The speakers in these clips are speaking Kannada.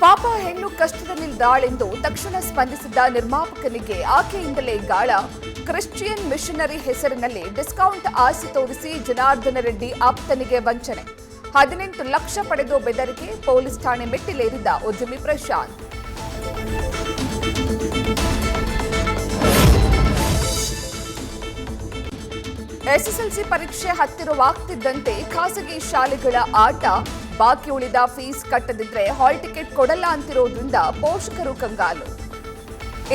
ಪಾಪ ಹೆಣ್ಣು ಕಷ್ಟದಲ್ಲಿದ್ದಾಳೆಂದು ತಕ್ಷಣ ಸ್ಪಂದಿಸಿದ ನಿರ್ಮಾಪಕನಿಗೆ ಆಕೆಯಿಂದಲೇ ಗಾಳ. ಕ್ರಿಶ್ಚಿಯನ್ ಮಿಷನರಿ ಹೆಸರಿನಲ್ಲಿ ಡಿಸ್ಕೌಂಟ್ ಆಸೆ ತೋರಿಸಿ ಜನಾರ್ದನ ರೆಡ್ಡಿ ಆಪ್ತನಿಗೆ ವಂಚನೆ. 18 ಲಕ್ಷ ಪಡೆದು ಬೆದರಿಕೆ, ಪೊಲೀಸ್ ಠಾಣೆ ಮೆಟ್ಟಿಲೇರಿದ ಉದ್ಯಮಿ ಪ್ರಶಾಂತ್. ಎಸ್ಎಸ್ಎಲ್ಸಿ ಪರೀಕ್ಷೆ ಹತ್ತಿರವಾಗ್ತಿದ್ದಂತೆ ಖಾಸಗಿ ಶಾಲೆಗಳ ಆಟ. ಬಾಕಿ ಉಳಿದ ಫೀಸ್ ಕಟ್ಟದಿದ್ರೆ ಹಾಲ್ ಟಿಕೆಟ್ ಕೊಡಲ್ಲ ಅಂತಿರೋದ್ರಿಂದ ಪೋಷಕರು ಕಂಗಾಲು.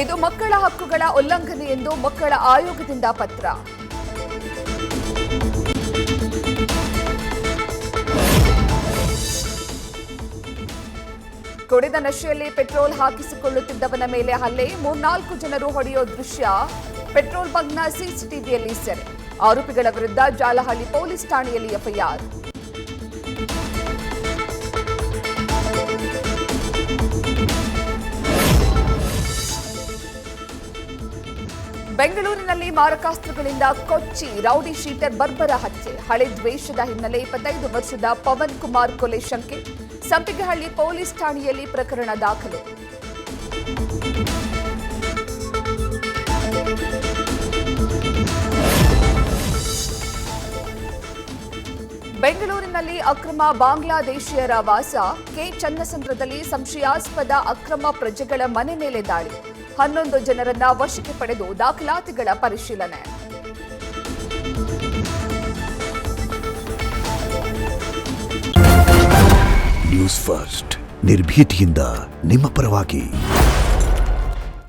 ಇದು ಮಕ್ಕಳ ಹಕ್ಕುಗಳ ಉಲ್ಲಂಘನೆ ಎಂದು ಮಕ್ಕಳ ಆಯೋಗದಿಂದ ಪತ್ರ. ಕುಡಿದ ನಶೆಯಲ್ಲಿ ಪೆಟ್ರೋಲ್ ಹಾಕಿಸಿಕೊಳ್ಳುತ್ತಿದ್ದವನ ಮೇಲೆ ಹಲ್ಲೆ, 3-4 ಜನರು ಹೊಡೆಯೋ ದೃಶ್ಯ ಪೆಟ್ರೋಲ್ ಬಂಕ್ನ ಸಿಸಿಟಿವಿಯಲ್ಲಿ ಸೆರೆ. ಆರೋಪಿಗಳ ವಿರುದ್ಧ ಜಾಲಹಳ್ಳಿ ಪೊಲೀಸ್ ಠಾಣೆಯಲ್ಲಿ ಎಫ್ಐಆರ್. ಬೆಂಗಳೂರಿನಲ್ಲಿ ಮಾರಕಾಸ್ತ್ರಗಳಿಂದ ಕೊಚ್ಚಿ ರೌಡಿ ಶೀಟರ್ ಬರ್ಬರ ಹತ್ಯೆ. ಹಳೆ ದ್ವೇಷದ ಹಿನ್ನೆಲೆ 25 ವರ್ಷದ ಪವನ್ ಕುಮಾರ್ ಕೊಲೆ ಶಂಕೆ. ಸಂಪಿಗೆಹಳ್ಳಿ ಪೊಲೀಸ್ ಠಾಣೆಯಲ್ಲಿ ಪ್ರಕರಣ ದಾಖಲು. ಬೆಂಗಳೂರಿನಲ್ಲಿ ಅಕ್ರಮ ಬಾಂಗ್ಲಾದೇಶಿಯರ ವಾಸ. ಕೆ ಚನ್ನಸಂದ್ರದಲ್ಲಿ ಸಂಶಯಾಸ್ಪದ ಅಕ್ರಮ ಪ್ರಜೆಗಳ ಮನೆ ಮೇಲೆ ದಾಳಿ. 11 ಜನರನ್ನ ವಶಕ್ಕೆ ಪಡೆದು ದಾಖಲಾತಿಗಳ ಪರಿಶೀಲನೆ. ನ್ಯೂಸ್ ಫಸ್ಟ್ ನಿರ್ಭೀತಿಯಿಂದ ನಿಮ್ಮ ಪರವಾಗಿ.